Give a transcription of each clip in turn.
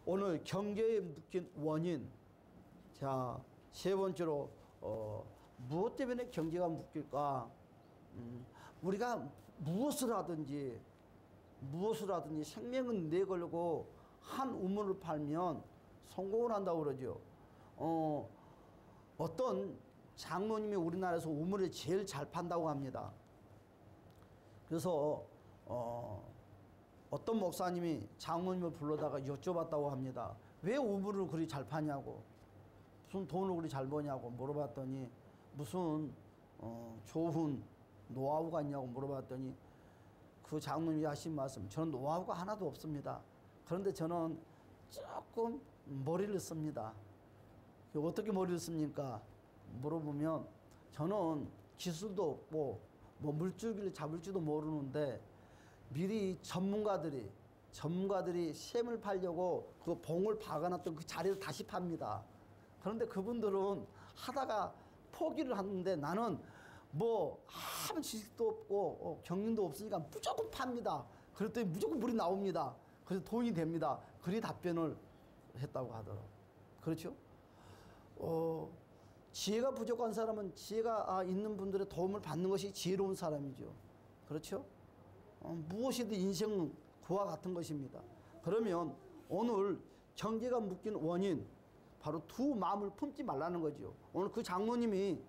오늘 경계에 묶인 원인. 자, 세 번째로 무엇 때문에 경계가 묶일까? 우리가 무엇을 하든지 생명은 내걸고 한 우물을 팔면 성공을 한다고 그러죠. 어떤 장로님이 우리나라에서 우물을 제일 잘 판다고 합니다. 그래서 어떤 목사님이 장로님을 불러다가 여쭤봤다고 합니다. 왜 우물을 그리 잘 파냐고, 무슨 돈을 그리 잘 버냐고 물어봤더니 무슨 좋은 노하우가 있냐고 물어봤더니 그 장로님이 하신 말씀, 저는 노하우가 하나도 없습니다. 그런데 저는 조금 머리를 씁니다. 어떻게 머리를 씁니까? 물어보면 저는 기술도 없고 뭐 물줄기를 잡을지도 모르는데 미리 전문가들이 샘을 팔려고 그 봉을 박아놨던 그 자리를 다시 팝니다. 그런데 그분들은 하다가 포기를 하는데 나는 뭐 아무 지식도 없고 경륜도 없으니까 무조건 팝니다. 그랬더니 무조건 물이 나옵니다. 그래서 돈이 됩니다. 그리 답변을 했다고 하더라고요. 그렇죠? 지혜가 부족한 사람은 지혜가 있는 분들의 도움을 받는 것이 지혜로운 사람이죠. 그렇죠? 무엇이든 인생은 그와 같은 것입니다. 그러면 오늘 경계가 묶인 원인, 바로 두 마음을 품지 말라는 거죠. 오늘 그 장로님이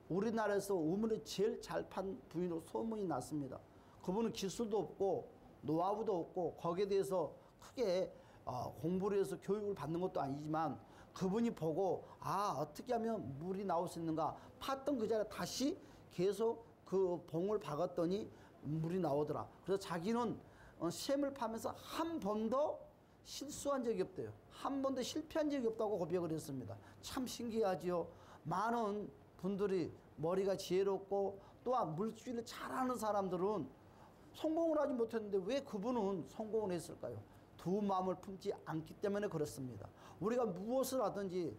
우리나라에서 우물을 제일 잘 판 부인으로 소문이 났습니다. 그분은 기술도 없고 노하우도 없고 거기에 대해서 크게 공부를 해서 교육을 받는 것도 아니지만 그분이 보고 어떻게 하면 물이 나올 수 있는가 팠던 그 자리에 다시 계속 그 봉을 박았더니 물이 나오더라. 그래서 자기는 샘을 파면서 한 번도 실수한 적이 없대요. 한 번도 실패한 적이 없다고 고백을 했습니다. 참 신기하지요. 많은 분들이 머리가 지혜롭고 또한 물줄을 잘하는 사람들은 성공을 하지 못했는데 왜 그분은 성공을 했을까요? 두 마음을 품지 않기 때문에 그렇습니다. 우리가 무엇을 하든지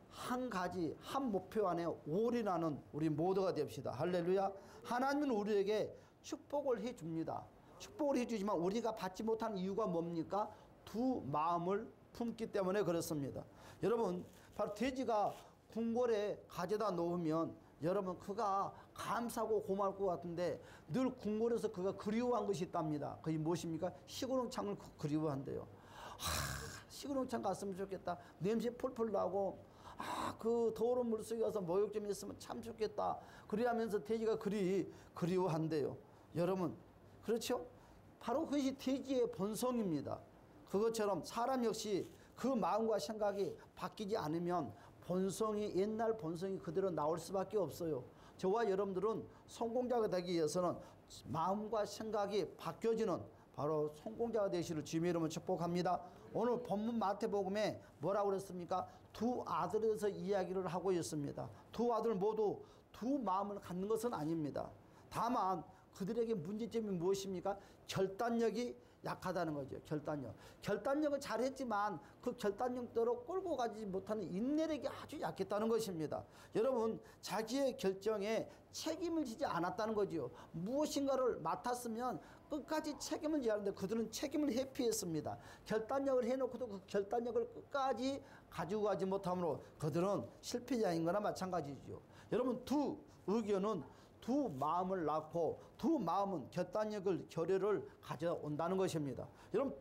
한 가지 한 목표 안에 올인하는 우리 모두가 됩시다. 할렐루야. 하나님은 우리에게 축복을 해줍니다. 축복을 해주지만 우리가 받지 못한 이유가 뭡니까? 두 마음을 품기 때문에 그렇습니다. 여러분, 바로 돼지가 궁궐에 가져다 놓으면 여러분 그가 감사하고 고마울 것 같은데 늘 궁궐에서 그가 그리워한 것이 있답니다. 그게 무엇입니까? 시골농장을 그리워한대요. 시골농장 갔으면 좋겠다. 냄새 폴폴 나고 그 더러운 물속에 가서 목욕 좀 했으면 참 좋겠다. 그리하면서 돼지가 그리워한대요. 여러분, 그렇죠? 바로 그것이 돼지의 본성입니다. 그것처럼 사람 역시 그 마음과 생각이 바뀌지 않으면 옛날 본성이 그대로 나올 수밖에 없어요. 저와 여러분들은 성공자가 되기 위해서는 마음과 생각이 바뀌어지는 바로 성공자가 되시기를 주님의 이름으로 축복합니다. 오늘 본문 마태복음에 뭐라고 그랬습니까? 두 아들에 대해서 이야기를 하고 있습니다. 두 아들 모두 두 마음을 갖는 것은 아닙니다. 다만 그들에게 문제점이 무엇입니까? 결단력이 약하다는 거죠. 결단력은 잘했지만 그 결단력대로 끌고 가지 못하는 인내력이 아주 약했다는 것입니다. 여러분, 자기의 결정에 책임을 지지 않았다는 거죠. 무엇인가를 맡았으면 끝까지 책임을 져야 하는데 그들은 책임을 회피했습니다. 결단력을 해놓고도 그 결단력을 끝까지 가지고 가지 못함으로 그들은 실패자인 거나 마찬가지죠. 여러분, 두 의견은 두 마음을 낳고 두 마음은 결단력을 결여를 가져온다는 것입니다. 여러분,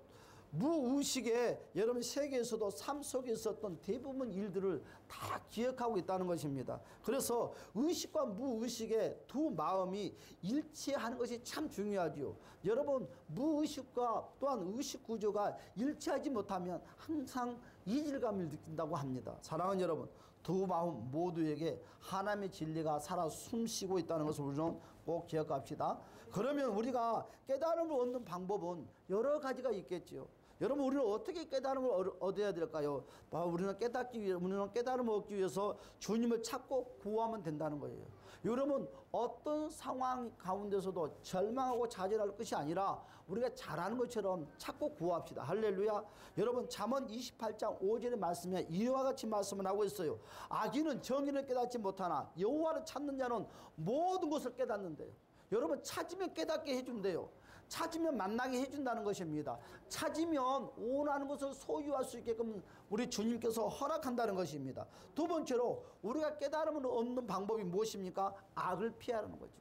무의식에 여러분 세계에서도 삶 속에 있었던 대부분 일들을 다 기억하고 있다는 것입니다. 그래서 의식과 무의식의 두 마음이 일치하는 것이 참 중요하죠. 여러분, 무의식과 또한 의식 구조가 일치하지 못하면 항상 이질감을 느낀다고 합니다. 사랑하는 여러분, 두 마음 모두에게 하나님의 진리가 살아 숨쉬고 있다는 것을 우리는 꼭 기억합시다. 그러면 우리가 깨달음을 얻는 방법은 여러 가지가 있겠지요. 여러분, 우리는 어떻게 깨달음을 얻어야 될까요? 우리는 깨달음을 얻기 위해서 주님을 찾고 구하면 된다는 거예요. 여러분, 어떤 상황 가운데서도 절망하고 좌절할 것이 아니라 우리가 잘하는 것처럼 찾고 구합시다. 할렐루야. 여러분, 잠언 28장 5절의 말씀에 이와 같이 말씀을 하고 있어요. 악인은 정의를 깨닫지 못하나 여호와를 찾는 자는 모든 것을 깨닫는데요. 여러분, 찾으면 깨닫게 해준대요. 찾으면 만나게 해준다는 것입니다. 찾으면 원하는 것을 소유할 수 있게끔 우리 주님께서 허락한다는 것입니다. 두 번째로 우리가 깨달음을 얻는 방법이 무엇입니까? 악을 피하라는 거죠.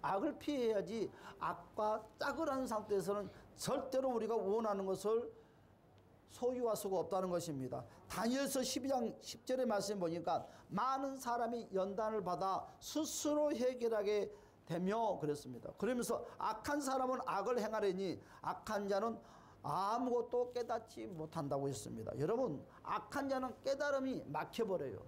악을 피해야지 악과 짝을 하는 상태에서는 절대로 우리가 원하는 것을 소유할 수가 없다는 것입니다. 다니엘서 12장 10절의 말씀 보니까 많은 사람이 연단을 받아 스스로 해결하게 되며 그랬습니다. 그러면서 악한 사람은 악을 행하려니 악한 자는 아무것도 깨닫지 못한다고 했습니다. 여러분, 악한 자는 깨달음이 막혀버려요.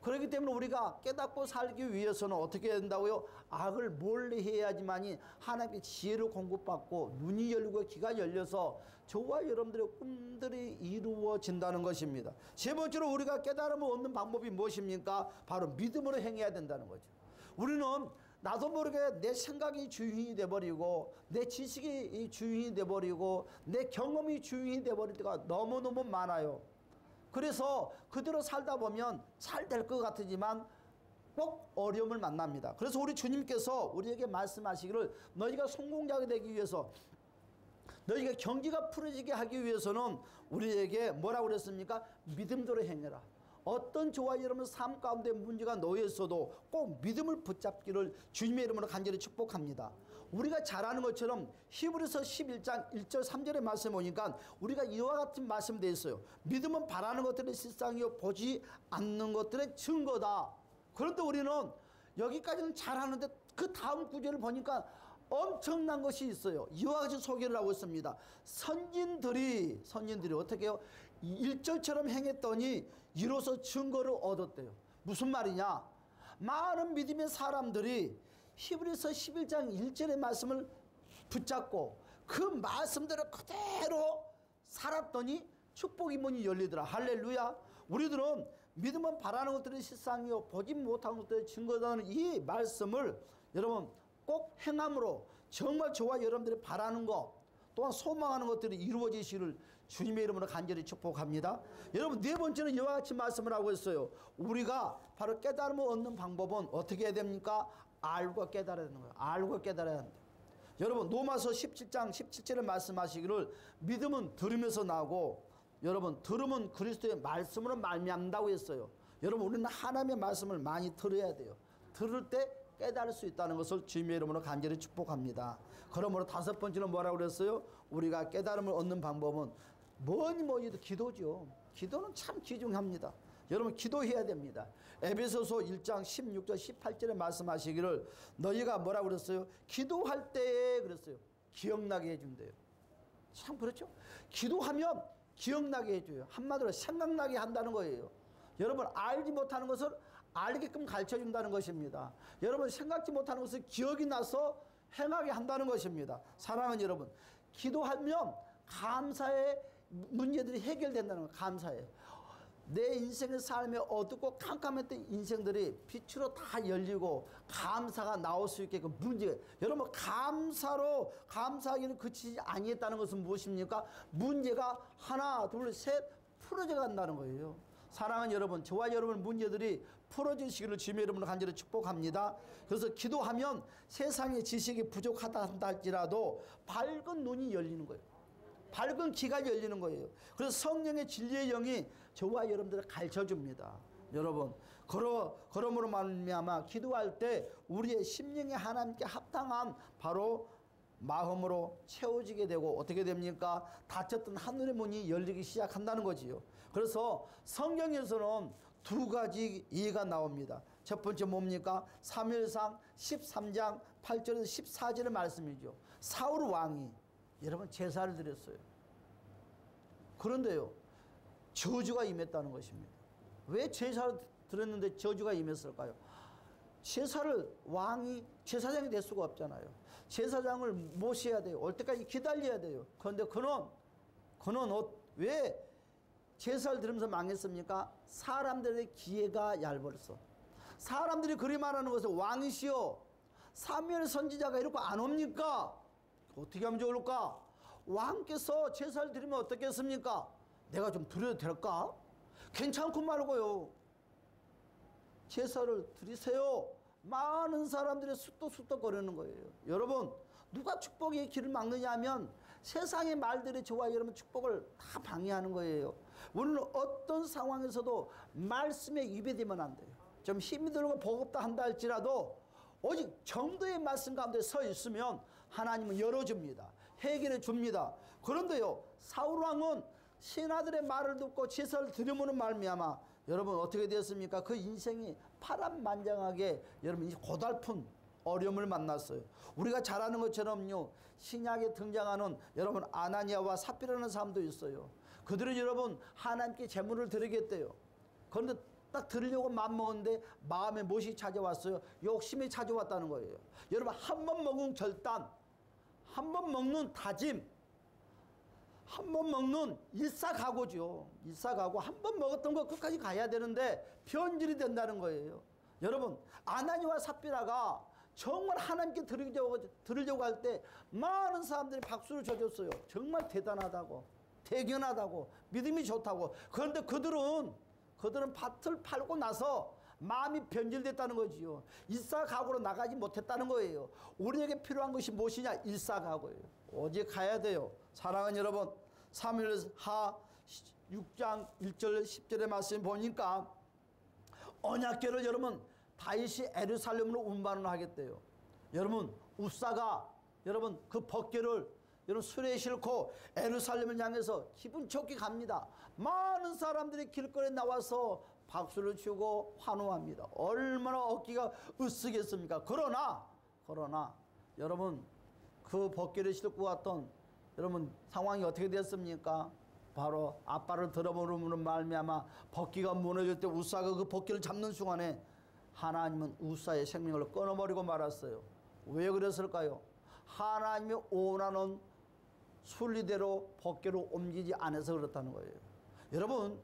그렇기 때문에 우리가 깨닫고 살기 위해서는 어떻게 해야 된다고요? 악을 멀리 해야지만이 하나님의 지혜를 공급받고 눈이 열리고 귀가 열려서 저와 여러분들의 꿈들이 이루어진다는 것입니다. 세 번째로 우리가 깨달음을 얻는 방법이 무엇입니까? 바로 믿음으로 행해야 된다는 거죠. 우리는 나도 모르게 내 생각이 주인이 돼버리고 내 지식이 주인이 돼버리고 내 경험이 주인이 돼버릴 때가 너무너무 많아요. 그래서 그대로 살다 보면 잘 될 것 같지만 꼭 어려움을 만납니다. 그래서 우리 주님께서 우리에게 말씀하시기를 너희가 성공자가 되기 위해서 너희가 경기가 풀어지게 하기 위해서는 우리에게 뭐라고 그랬습니까? 믿음대로 행해라. 어떤 저와 여러분 삶 가운데 문제가 놓여 있어도 꼭 믿음을 붙잡기를 주님의 이름으로 간절히 축복합니다. 우리가 잘 아는 것처럼 히브리서 11장 1절 3절의 말씀 보니까 우리가 이와 같은 말씀 되어 있어요. 믿음은 바라는 것들의 실상이요 보지 않는 것들의 증거다. 그런데 우리는 여기까지는 잘 하는데 그 다음 구절을 보니까 엄청난 것이 있어요. 이와 같이 소개를 하고 있습니다. 선진들이 어떻게 해요? 1절처럼 행했더니 이로써 증거를 얻었대요. 무슨 말이냐? 많은 믿음의 사람들이 히브리서 11장 1절의 말씀을 붙잡고 그 말씀대로 그대로 살았더니 축복의 문이 열리더라. 할렐루야. 우리들은 믿음은 바라는 것들의 실상이요 보지 못하는 것들의 증거다는 이 말씀을 여러분 꼭 행함으로 정말 저와 여러분들이 바라는 것 또한 소망하는 것들이 이루어지시를 주님의 이름으로 간절히 축복합니다. 여러분 네 번째는 이와 같이 말씀을 하고 있어요. 우리가 바로 깨달음을 얻는 방법은 어떻게 해야 됩니까? 알고 깨달아야 되는 거예요. 알고 깨달아야 한다. 여러분 로마서 17장 17절에 말씀하시기를 믿음은 들으면서 나고 여러분 들으면 그리스도의 말씀으로 말미암는다고 했어요. 여러분 우리는 하나님의 말씀을 많이 들어야 돼요. 들을 때 깨달을 수 있다는 것을 주님의 이름으로 간절히 축복합니다. 그러므로 다섯 번째는 뭐라고 그랬어요? 우리가 깨달음을 얻는 방법은 뭐니 해도 기도죠. 기도는 참 귀중합니다. 여러분 기도해야 됩니다. 에베소서 1장 16절 18절에 말씀하시기를 너희가 뭐라고 그랬어요? 기도할 때에 그랬어요. 기억나게 해준대요. 참 그렇죠? 기도하면 기억나게 해줘요. 한마디로 생각나게 한다는 거예요. 여러분 알지 못하는 것을 알게끔 가르쳐준다는 것입니다. 여러분 생각지 못하는 것을 기억이 나서 행하게 한다는 것입니다. 사랑하는 여러분, 기도하면 감사의 문제들이 해결된다는 거예요. 감사해. 내 인생의 삶에 어둡고 캄캄했던 인생들이 빛으로 다 열리고 감사가 나올 수 있게끔 문제. 여러분 감사하기는 그치지 아니했다는 것은 무엇입니까? 문제가 하나 둘 셋 풀어져 간다는 거예요. 사랑하는 여러분, 저와 여러분 문제들이 풀어지시기를 주님의 이름으로 간절히 축복합니다. 그래서 기도하면 세상의 지식이 부족하다 할지라도 밝은 눈이 열리는 거예요. 밝은 귀가 열리는 거예요. 그래서 성령의 진리의 영이 저와 여러분들을 가르쳐줍니다. 여러분, 그러므로 말미암아 기도할 때 우리의 심령이 하나님께 합당한 바로 마음으로 채워지게 되고 어떻게 됩니까? 닫혔던 하늘의 문이 열리기 시작한다는 거지요. 그래서 성경에서는 두 가지 예가 나옵니다. 첫 번째 뭡니까? 사무엘상 13장 8절에서 14절의 말씀이죠. 사울 왕이 여러분 제사를 드렸어요. 그런데요 저주가 임했다는 것입니다. 왜 제사를 드렸는데 저주가 임했을까요? 왕이 제사장이 될 수가 없잖아요. 제사장을 모셔야 돼요. 올 때까지 기다려야 돼요. 그런데 그는 왜 제사를 드리면서 망했습니까? 사람들의 기회가 얇았어. 사람들이 그리 말하는 것은 왕이시여 사무엘 선지자가 이렇게 안 옵니까? 어떻게 하면 좋을까? 왕께서 제사를 드리면 어떻겠습니까? 내가 좀 드려도 될까? 괜찮고 말고요. 제사를 드리세요. 많은 사람들이 쑥덕쑥덕 거리는 거예요. 여러분 누가 축복의 길을 막느냐 하면 세상의 말들이 좋아요. 여러분 축복을 다 방해하는 거예요. 우리는 어떤 상황에서도 말씀에 위배되면 안 돼요. 좀 힘이 들고 버겁다 한다 할지라도 오직 정도의 말씀 가운데 서 있으면 하나님은 열어줍니다. 해결해 줍니다. 그런데요, 사울왕은 신하들의 말을 듣고 제사를 드리므로 말미암아 여러분 어떻게 되었습니까? 그 인생이 파란만장하게 여러분 고달픈 어려움을 만났어요. 우리가 잘 아는 것처럼요, 신약에 등장하는 여러분 아나니아와 삽비라는 사람도 있어요. 그들은 여러분 하나님께 제물을 드리겠대요. 그런데 딱 드리려고 마음먹었는데 마음에 무엇이 찾아왔어요? 욕심이 찾아왔다는 거예요. 여러분 한 번 먹은 결단, 한 번 먹는 다짐, 한 번 먹는 일사각오죠. 일사각오. 한 번 먹었던 거 끝까지 가야 되는데 변질이 된다는 거예요. 여러분 아나니와 삽비라가 정말 하나님께 드리려고 할 때 많은 사람들이 박수를 쳐줬어요. 정말 대단하다고, 대견하다고, 믿음이 좋다고. 그런데 그들은 밭을 팔고 나서 마음이 변질됐다는 거지요. 일사각오로 나가지 못했다는 거예요. 우리에게 필요한 것이 무엇이냐? 일사각오예요. 오직 가야 돼요. 사랑하는 여러분, 사무엘하 6장 1절 10절의 말씀 보니까 언약궤를 여러분 다윗이 예루살렘으로 운반을 하겠대요. 여러분 우사가 여러분 그 법궤를 여러분 수레에 싣고 예루살렘을 향해서 기분 좋게 갑니다. 많은 사람들이 길거리에 나와서 박수를 치고 환호합니다. 얼마나 어깨가 으쓱했습니까? 그러나 여러분 그 법궤를 싣고 왔던 여러분 상황이 어떻게 됐습니까? 바로 앞발을 들어버리므로 말미암아 법궤가 무너질 때 우사가 그 법궤를 잡는 순간에 하나님은 우사의 생명을 끊어버리고 말았어요. 왜 그랬을까요? 하나님이 원하는 순리대로 법궤로 옮기지 않아서 그렇다는 거예요. 여러분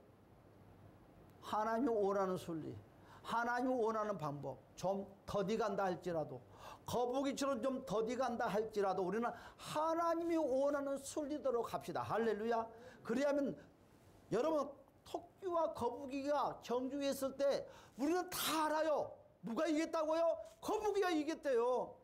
하나님이 원하는 순리, 하나님이 원하는 방법 좀 더디 간다 할지라도, 거북이처럼 좀 더디 간다 할지라도 우리는 하나님이 원하는 순리대로 갑시다. 할렐루야. 그래야면 여러분 토끼와 거북이가 경주에 있을 때 우리는 다 알아요. 누가 이겼다고요? 거북이가 이겼대요.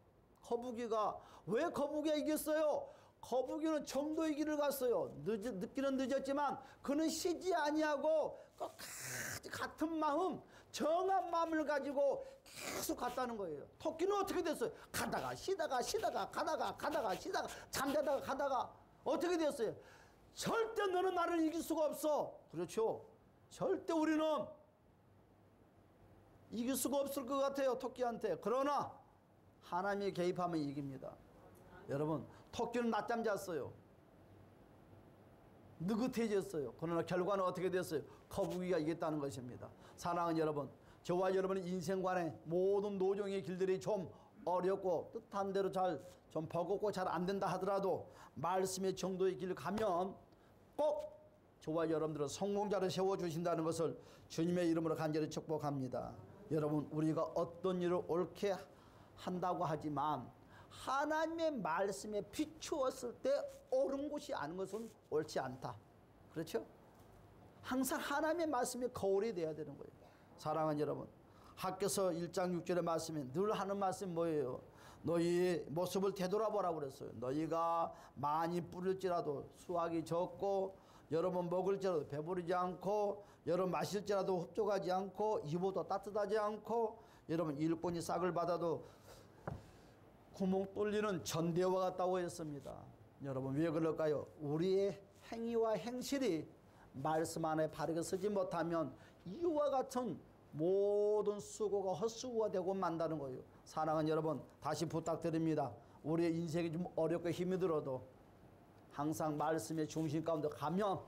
왜 거북이가 이겼어요? 거북이는 정도의 길을 갔어요. 늦기는 늦었지만 그는 쉬지 아니하고 끝까지 같은 마음, 정한 마음을 가지고 계속 갔다는 거예요. 토끼는 어떻게 됐어요? 가다가 쉬다가 가다가 쉬다가 잠자다가 가다가 어떻게 됐어요? 절대 너는 나를 이길 수가 없어. 그렇죠? 절대 우리는 이길 수가 없을 것 같아요, 토끼한테. 그러나 하나님이 개입하면 이깁니다. 여러분 토끼는 낮잠 잤어요. 느긋해졌어요. 그러나 결과는 어떻게 됐어요? 거북이가 이겼다는 것입니다. 사랑하는 여러분, 저와 여러분의 인생관의 모든 노정의 길들이 좀 어렵고 뜻한 대로 잘 좀 버겁고 잘 안 된다 하더라도 말씀의 정도의 길을 가면 꼭 저와 여러분들은 성공자를 세워주신다는 것을 주님의 이름으로 간절히 축복합니다. 여러분 우리가 어떤 일을 옳게 한다고 하지만 하나님의 말씀에 비추었을 때 옳은 것이 아닌 것은 옳지 않다. 그렇죠? 항상 하나님의 말씀이 거울이 돼야 되는 거예요. 사랑하는 여러분, 학교서 1장 6절의 말씀에 늘 하는 말씀이 뭐예요? 너희의 모습을 되돌아보라고 그랬어요. 너희가 많이 뿌릴지라도 수확이 적고 여러분 먹을지라도 배부르지 않고 여러분 마실지라도 흡족하지 않고 입어도 따뜻하지 않고 여러분 일꾼이 싹을 받아도 구멍 뚫리는 전대와 같다고 했습니다. 여러분 왜 그럴까요? 우리의 행위와 행실이 말씀 안에 바르게 서지 못하면 이와 같은 모든 수고가 헛수고가 되고 만다는 거예요. 사랑하는 여러분, 다시 부탁드립니다. 우리의 인생이 좀 어렵고 힘이 들어도 항상 말씀의 중심 가운데 가면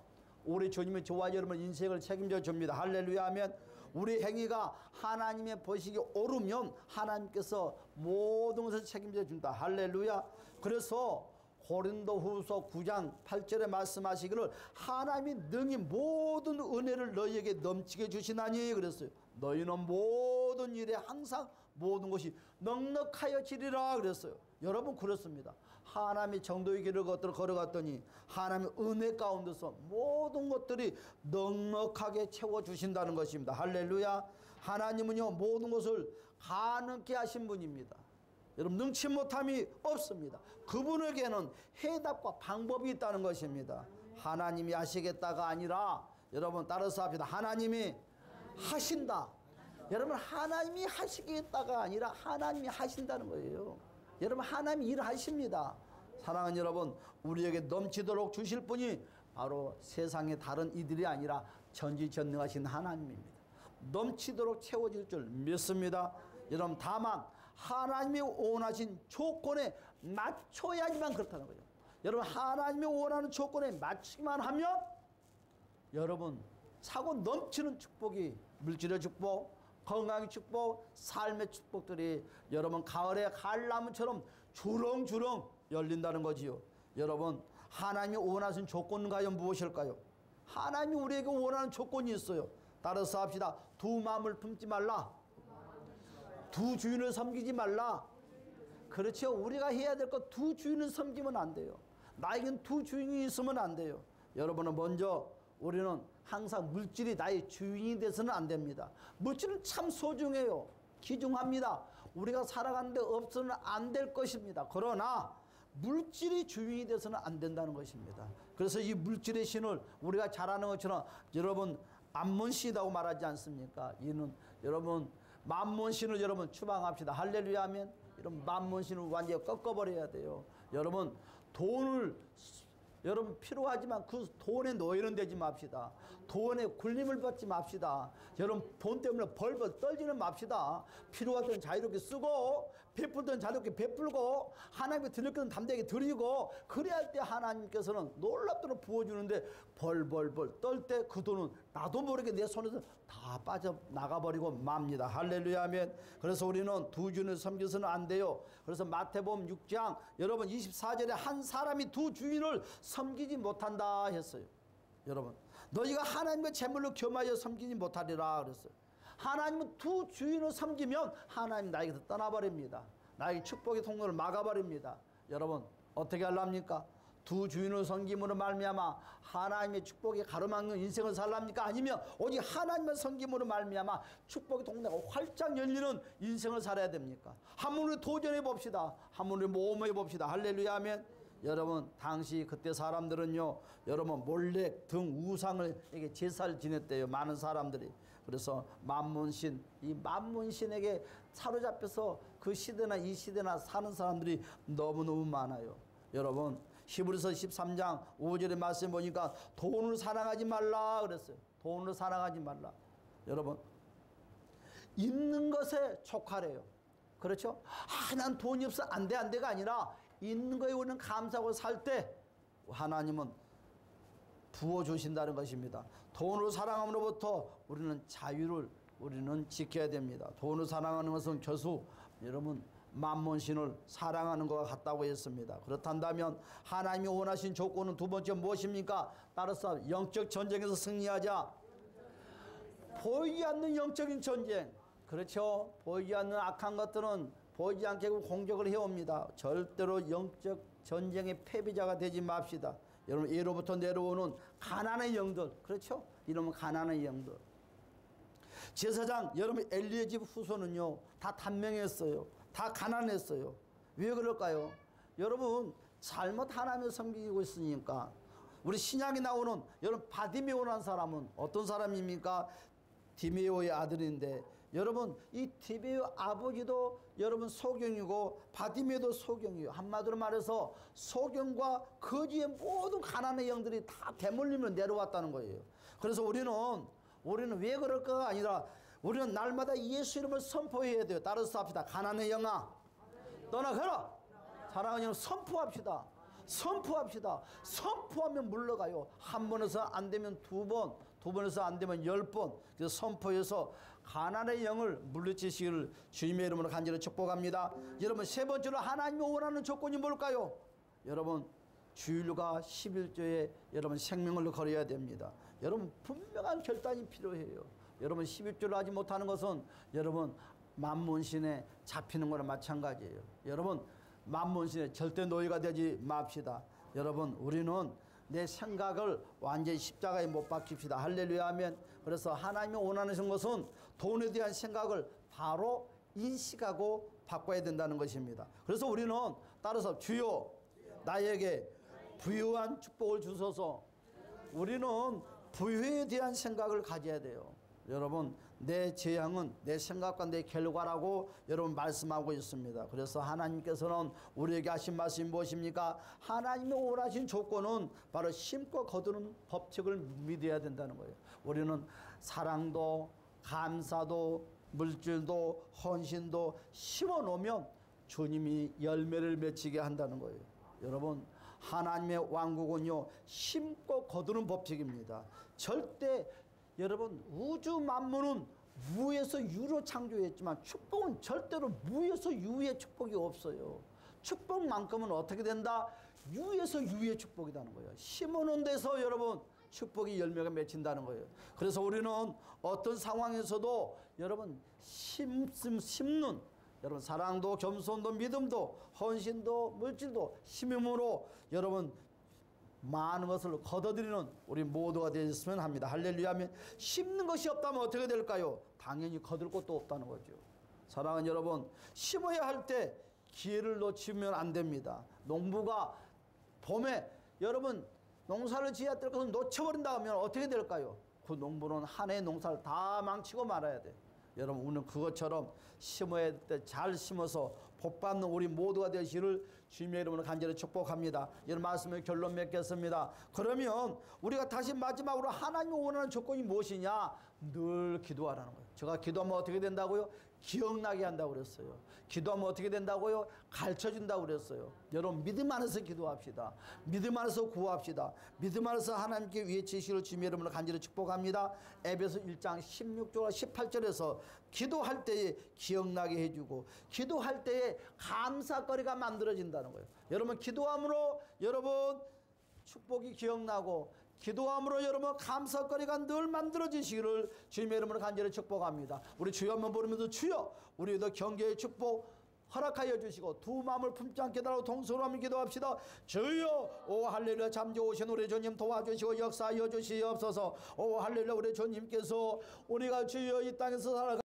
우리 주님이 저와 여러분 인생을 책임져 줍니다. 할렐루야 하면 우리 행위가 하나님의 보시기에 옳으면 하나님께서 모든 것을 책임져 준다. 할렐루야. 그래서 고린도후서 9장 8절에 말씀하시기를 하나님이 능히 모든 은혜를 너희에게 넘치게 주시나니 그랬어요. 너희는 모든 일에 항상 모든 것이 넉넉하여 지리라 그랬어요. 여러분 그렇습니다. 하나님의 정도의 길을 걸어갔더니 하나님의 은혜 가운데서 모든 것들이 넉넉하게 채워주신다는 것입니다. 할렐루야. 하나님은요 모든 것을 가능케 하신 분입니다. 여러분 능치 못함이 없습니다. 그분에게는 해답과 방법이 있다는 것입니다. 하나님이 하시겠다가 아니라 여러분 따라서 합시다. 하나님이 하신다. 여러분 하나님이 하시겠다가 아니라 하나님이 하신다는 거예요. 여러분 하나님이 일을 하십니다. 사랑하는 여러분, 우리에게 넘치도록 주실 분이 바로 세상의 다른 이들이 아니라 전지전능하신 하나님입니다. 넘치도록 채워질 줄 믿습니다. 여러분 다만 하나님이 원하신 조건에 맞춰야지만 그렇다는 거죠. 여러분 하나님이 원하는 조건에 맞추기만 하면 여러분 차고 넘치는 축복이, 물질의 축복, 건강의 축복, 삶의 축복들이 여러분 가을의 갈나무처럼 주렁주렁 열린다는 거지요. 여러분 하나님이 원하신 조건은 과연 무엇일까요? 하나님이 우리에게 원하는 조건이 있어요. 따라서 합시다. 두 마음을 품지 말라. 두 주인을 섬기지 말라. 그렇죠. 우리가 해야 될 것, 두 주인을 섬기면 안 돼요. 나에겐 두 주인이 있으면 안 돼요. 여러분은 먼저 우리는 항상 물질이 나의 주인이 돼서는 안 됩니다. 물질은 참 소중해요. 귀중합니다. 우리가 살아가는데 없어서는 안 될 것입니다. 그러나 물질이 주인이 돼서는 안 된다는 것입니다. 그래서 이 물질의 신을 우리가 잘 아는 것처럼 여러분 만몬신이라고 말하지 않습니까? 이는 여러분 만몬신을 여러분 추방합시다. 할렐루야 하면 이런 만몬신을 완전히 꺾어버려야 돼요. 여러분 돈을 여러분 필요하지만 그 돈에 노예는 되지 맙시다. 돈에 굴림을 받지 맙시다. 여러분 돈 때문에 벌벌 떨지는 맙시다. 필요할 때는 자유롭게 쓰고 베풀 때는 자유롭게 베풀고 하나님께 드릴 것은 담대하게 드리고 그래야 할 때 하나님께서는 놀랍도록 부어주는데 벌벌벌 떨 때 그 돈은 나도 모르게 내 손에서 다 빠져나가버리고 맙니다. 할렐루야 하면. 그래서 우리는 두 주인을 섬겨서는 안 돼요. 그래서 마태복음 6장 여러분 24절에 한 사람이 두 주인을 섬기지 못한다 했어요. 여러분 너희가 하나님과 재물로 겸하여 섬기지 못하리라 그랬어요. 하나님은 두 주인을 섬기면 하나님 나에게서 떠나버립니다. 나에게 축복의 통로를 막아버립니다. 여러분 어떻게 하랍니까? 두 주인을 섬김으로 말미암아 하나님의 축복에 가로막는 인생을 살랍니까? 아니면 오직 하나님의 섬김으로 말미암아 축복의 통로가 활짝 열리는 인생을 살아야 됩니까? 한번 우리 도전해 봅시다. 한번 우리 모험해 봅시다. 할렐루야 하면. 여러분 당시 그때 사람들은요 여러분 몰래 등 우상을 이게 제사를 지냈대요. 많은 사람들이. 그래서 만몬신, 이 만몬신에게 사로잡혀서 그 시대나 이 시대나 사는 사람들이 너무너무 많아요. 여러분 히브리서 13장 5절의 말씀 보니까 돈을 사랑하지 말라 그랬어요. 돈을 사랑하지 말라. 여러분 있는 것에 촉하래요. 그렇죠? 난 돈이 없어 안 돼 안 돼가 아니라 있는 거에 우리는 감사하고 살 때 하나님은 부어주신다는 것입니다. 돈을 사랑함으로부터 우리는 자유를 우리는 지켜야 됩니다. 돈을 사랑하는 것은 교수 여러분 만몬신을 사랑하는 것과 같다고 했습니다. 그렇단다면 하나님이 원하신 조건은 두 번째 무엇입니까? 따라서 영적 전쟁에서 승리하자. 보이지 않는 영적인 전쟁. 그렇죠? 보이지 않는 악한 것들은 보이지 않게 공격을 해옵니다. 절대로 영적 전쟁의 패배자가 되지 맙시다. 여러분 예로부터 내려오는 가난의 영들. 그렇죠? 이러면 가난의 영들. 제사장 여러분 엘리의 집 후손은요 다 단명했어요. 다 가난했어요. 왜 그럴까요? 여러분 잘못 하나님을 섬기고 있으니까. 우리 신약에 나오는 여러분 바디메오라는 사람은 어떤 사람입니까? 디메오의 아들인데 여러분 이 디메오 아버지도 여러분 소경이고 바디메오도 소경이에요. 한마디로 말해서 소경과 거지의 모든 가난의 영들이 다 대물림으로 내려왔다는 거예요. 그래서 우리는 왜 그럴까가 아니라 우리는 날마다 예수 이름을 선포해야 돼요. 따라서 합시다. 가난의 영아 떠나가라. 사랑하는 여러분 선포합시다. 선포합시다. 선포하면 물러가요. 한 번에서 안 되면 두 번, 두 번에서 안 되면 10번. 그래서 선포해서 가난의 영을 물리치시기를 주님의 이름으로 간절히 축복합니다. 여러분 세 번째로 하나님이 원하는 조건이 뭘까요? 여러분 주일과 11조에 여러분 생명을 걸어야 됩니다. 여러분 분명한 결단이 필요해요. 여러분 11조를 하지 못하는 것은 여러분 만몬신에 잡히는 거나 마찬가지예요. 여러분 만몬신에 절대 노예가 되지 맙시다. 여러분 우리는 내 생각을 완전히 십자가에 못 박힙시다. 할렐루야 하면. 그래서 하나님이 원하는 것은 돈에 대한 생각을 바로 인식하고 바꿔야 된다는 것입니다. 그래서 우리는 따라서 주여 나에게 부유한 축복을 주소서. 우리는 부유에 대한 생각을 가져야 돼요. 여러분, 내 재앙은 내 생각과 내 결과라고 여러분 말씀하고 있습니다. 그래서 하나님께서는 우리에게 하신 말씀이 무엇입니까? 하나님의 원하신 조건은 바로 심고 거두는 법칙을 믿어야 된다는 거예요. 우리는 사랑도 감사도 물질도 헌신도 심어놓으면 주님이 열매를 맺히게 한다는 거예요. 여러분, 하나님의 왕국은요 심고 거두는 법칙입니다. 절대 여러분, 우주 만물은 무에서 유로 창조했지만 축복은 절대로 무에서 유의 축복이 없어요. 축복만큼은 어떻게 된다? 유에서 유의 축복이라는 거예요. 심어놓은 데서 여러분 축복이 열매가 맺힌다는 거예요. 그래서 우리는 어떤 상황에서도 여러분 심는 여러분 사랑도 겸손도 믿음도 헌신도 물질도 심음으로 여러분 많은 것을 거둬들이는 우리 모두가 되었으면 합니다. 할렐루야 하면 심는 것이 없다면 어떻게 될까요? 당연히 거둘 것도 없다는 거죠. 사랑하는 여러분, 심어야 할 때 기회를 놓치면 안 됩니다. 농부가 봄에 여러분 농사를 지어야 될 것을 놓쳐버린다 하면 어떻게 될까요? 그 농부는 한 해의 농사를 다 망치고 말아야 돼. 여러분, 우리는 그것처럼 심어야 할 때 잘 심어서 복받는 우리 모두가 되시기를 주님의 이름으로 간절히 축복합니다. 이런 말씀을 결론 맺겠습니다. 그러면 우리가 다시 마지막으로 하나님이 원하는 조건이 무엇이냐? 늘 기도하라는 거예요. 제가 기도하면 어떻게 된다고요? 기억나게 한다고 그랬어요. 기도하면 어떻게 된다고요? 가르쳐준다고 그랬어요. 여러분, 믿음 안에서 기도합시다. 믿음 안에서 구합시다. 믿음 안에서 하나님께 위해치시기를 주님의 이름으로 간절히 축복합니다. 에베소 1장 16절과 18절에서 기도할 때에 기억나게 해주고 기도할 때에 감사거리가 만들어진다는 거예요. 여러분, 기도함으로 여러분 축복이 기억나고 기도함으로 여러분 감사거리가 늘 만들어지시기를 주님의 이름으로 간절히 축복합니다. 우리 주여 한번 부르면서 주여 우리도 경계의 축복 허락하여 주시고 두 마음을 품지 않게 달라고 동서로 한번 기도합시다. 주여 오 할렐루야 잠재우신 우리 주님 도와주시고 역사하여 주시옵소서. 오 할렐루야 우리 주님께서 우리가 주여 이 땅에서 살아가